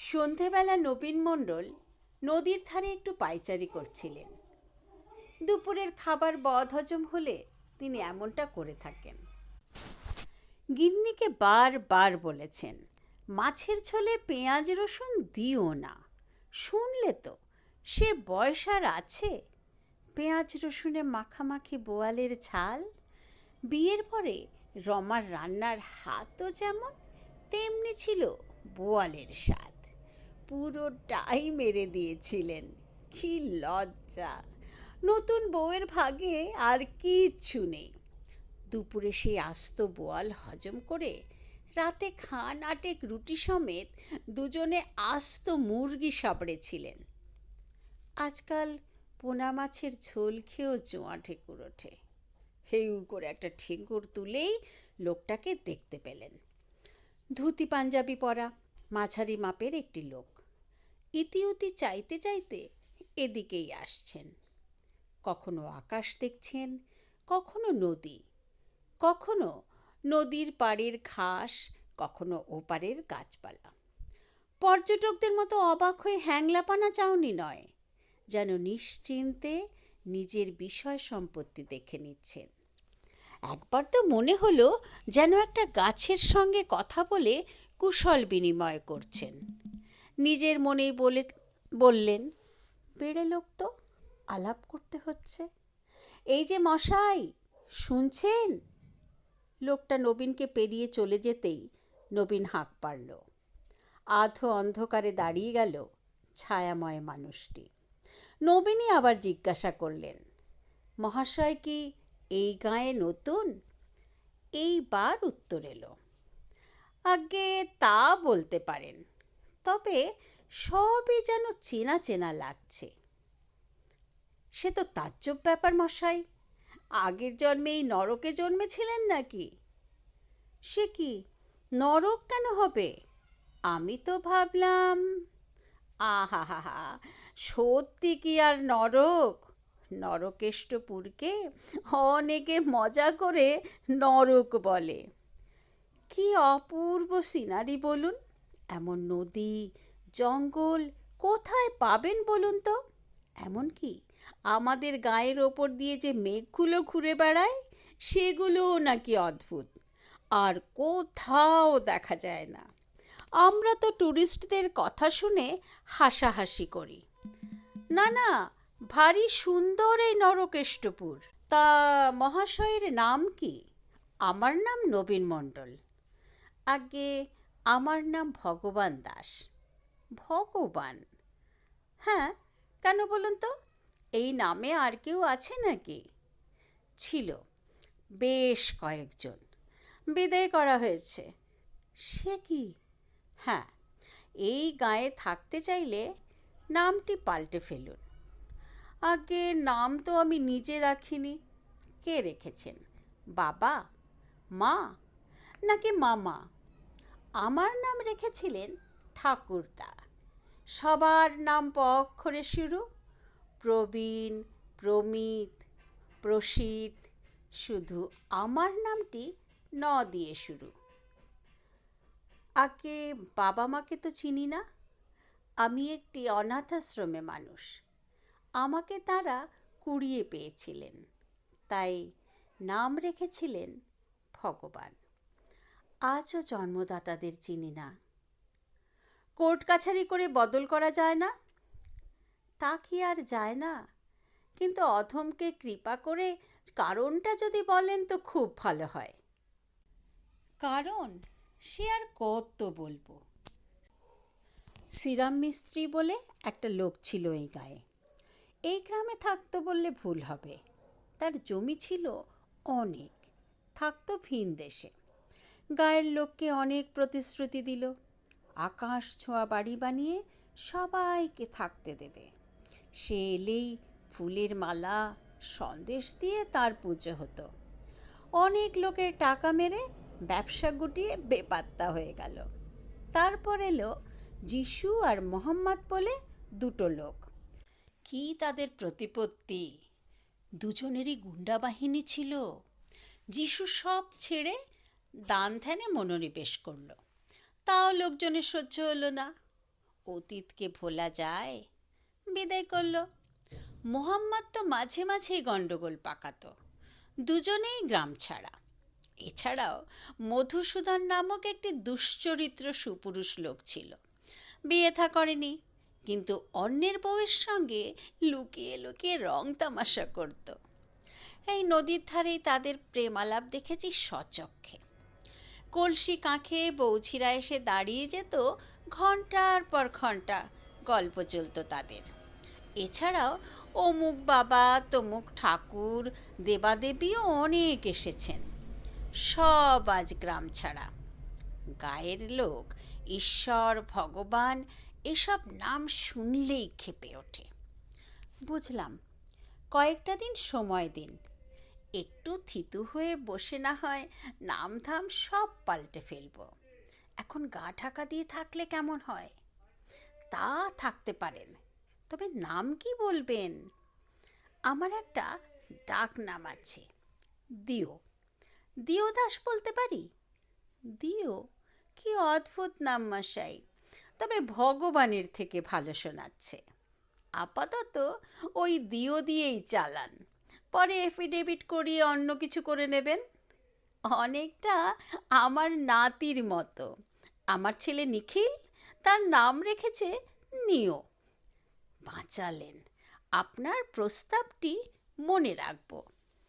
সন্ধেবেলা নবীন মণ্ডল নদীর ধারে একটু পায়চারি করছিলেন। দুপুরের খাবার বদহজম হলে তিনি এমনটা করে থাকেন। গিন্নিকে বারবার বলেছেন, মাছের ঝোলে পেঁয়াজ রসুন দিও না। শুনলে তো, সে বয়স আর আছে? পেঁয়াজ রসুনে মাখামাখি বোয়ালের ঝাল। বিয়ের পরে রমার রান্নার হাতও যেমন, তেমনি ছিল বোয়ালের স্বাদ। পুরোটাই মেরে দিয়েছিলেন। কি লজ্জা! নতুন বউয়ের ভাগে আর কিচ্ছু নেই। দুপুরে সেই আস্ত বোয়াল হজম করে রাতে খান আটেক রুটি সমেত দুজনে আস্ত মুরগি সাবড়েছিলেন। আজকাল পোনা মাছের ঝোল খেয়েও জোঁয়া ঠেকুর ওঠে। হেউ করে একটা ঠেকুর তুলেই লোকটাকে দেখতে পেলেন। ধুতি পাঞ্জাবি পরা মাঝারি মাপের একটি লোক ইতিউতি চাইতে চাইতে এদিকেই আসছেন। কখনো আকাশ দেখছেন, কখনো নদী, কখনো নদীর পাড়ের ঘাস, কখনো ওপারের গাছপালা। পর্যটকদের মতো অবাক হয়ে হ্যাংলাপানা চাউনি নয়, যেন নিশ্চিন্তে নিজের বিষয় সম্পত্তি দেখে নিচ্ছেন। একবার তো মনে হলো যেন একটা গাছের সঙ্গে কথা বলে কুশল বিনিময় করছেন। নিজের মনেই বললেন, বেড়ে লোক তো, আলাপ করতে হচ্ছে। এই যে মশাই, শুনছেন? লোকটা নবীনকে পেরিয়ে চলে যেতেই নবীন হাঁক পারল। আধো অন্ধকারে দাঁড়িয়ে গেল ছায়াময় মানুষটি। নবীনই আবার জিজ্ঞাসা করলেন, মহাশয় কি এই গাঁয়ে নতুন? এইবার উত্তর এলো, আগে তা বলতে পারেন, তবে সবই যেন চেনা চেনা লাগছে। সে তো তাজ্জব ব্যাপার মশাই, আগের জন্মে এই নরকে জন্মেছিলেন নাকি? সে কি, নরক কেন হবে? আমি তো ভাবলাম। আহা হা হা, সত্যি কি আর নরক? নরকেষ্টপুরকে অনেকে মজা করে নরক বলে। কি অপূর্ব সিনারি বলুন! এমন নদী জঙ্গল কোথায় পাবেন বলুন তো? এমনকি আমাদের গায়ের ওপর দিয়ে যে মেঘগুলো ঘুরে বেড়ায়, সেগুলোও নাকি অদ্ভুত, আর কোথাও দেখা যায় না। আমরা তো ট্যুরিস্টদের কথা শুনে হাসাহাসি করি। না না, ভারী সুন্দর এই নরকেষ্টপুর। তা মহাশয়ের নাম কি? আমার নাম নবীন মণ্ডল। আগে আমার নাম ভগবান দাস। ভগবান? হ্যাঁ, কেন বলুন তো? এই নামে আর কেউ আছে নাকি? ছিল, বেশ কয়েকজন। বিদায় করা হয়েছে। সে কি? হ্যাঁ, এই গায়ে থাকতে চাইলে নামটি পাল্টে ফেলুন। আগে নাম তো আমি নিজে রাখিনি। কে রেখেছেন? বাবা, মা, নাকি মামা? আমার নাম রেখেছিলেন ঠাকুরদা। সবার নাম প অক্ষরে শুরু। প্রবীণ, প্রমিত, প্রসিত। শুধু আমার নামটি ন দিয়ে শুরু। আগে বাবা মাকে তো চিনি না। আমি একটি অনাথাশ্রমে মানুষ। আমাকে তারা কুড়িয়ে পেয়েছিলেন, তাই নাম রেখেছিলেন ভগবান। আজও জন্মদাতাদের চিনি না। কোর্ট কাছারি করে বদল করা যায় না? তা কি আর যায় না? কিন্তু অধমকে কৃপা করে কারণটা যদি বলেন তো খুব ভালো হয়। কারণ সে আর কত বলবো। শ্রীরাম মিস্ত্রি বলে একটা লোক ছিল এই গায়ে। এই গ্রামে থাকতো বললে ভুল হবে। তার জমি ছিল অনেক, থাকতো ভিন দেশে। গায়ের লোককে অনেক প্রতিশ্রুতি দিল, আকাশ ছোঁয়া বাড়ি বানিয়ে সবাইকে থাকতে দেবে। সে এলেই ফুলের মালা সন্দেশ দিয়ে তার পুজো হতো। অনেক লোকের টাকা মেরে ব্যবসা গুটিয়ে বেপাত্তা হয়ে গেল। তারপর এলো যিশু আর মোহাম্মদ বলে দুটো লোক। কি তাদের প্রতিপত্তি! দুজনেরই গুন্ডা বাহিনী ছিল। যিশু সব ছেড়ে দান ধ্যানে মনোনিবেশ করল। তাও লোকজনের সহ্য হলো না। অতীতকে ভোলা যায়? বিদায় করলো। মোহাম্মদ তো মাঝে মাঝেই গণ্ডগোল পাকাতো, দুজনেই গ্রাম ছাড়া। এছাড়াও মধুসূদন নামক একটি দুশ্চরিত্র সুপুরুষ লোক ছিল, বিয়ে থা করেনি, কিন্তু অন্যের বউয়ের সঙ্গে লুকিয়ে লুকিয়ে রং তামাশা করত। এই নদীর ধারেই তাদের প্রেমালাপ দেখেছি সচক্ষে। কলসি কাঁখে বৌছিরা এসে দাঁড়িয়ে যেত, ঘন্টার পর ঘন্টা গল্প চলত তাদের। এছাড়াও অমুক বাবা তমুক ঠাকুর দেবাদেবীও অনেক এসেছেন, সব আজ গ্রাম ছাড়া। গায়ের লোক ঈশ্বর ভগবান এসব নাম শুনলেই ক্ষেপে ওঠে। বুঝলাম, কয়েকটা দিন সময় দিন, একটু থিতু হয়ে বসে না হয় নাম ধাম সব পাল্টে ফেলব। এখন গা ঢাকা দিয়ে থাকলে কেমন হয়? তা থাকতে পারেন, তবে নাম কি বলবেন? আমার একটা ডাক নাম আছে, দিও। দিও দাস বলতে পারি। দিও? কি অদ্ভুত নাম মশাই, তবে ভগবানের থেকে ভালো শোনাচ্ছে। আপাতত ওই দিও দিয়েই চালান, পরে এফিডেভিট করিয়ে অন্য কিছু করে নেবেন। অনেকটা আমার নাতির মতো। আমার ছেলে নিখিল, তার নাম রেখেছে নিও। বাঁচালেন, আপনার প্রস্তাবটি মনে রাখব।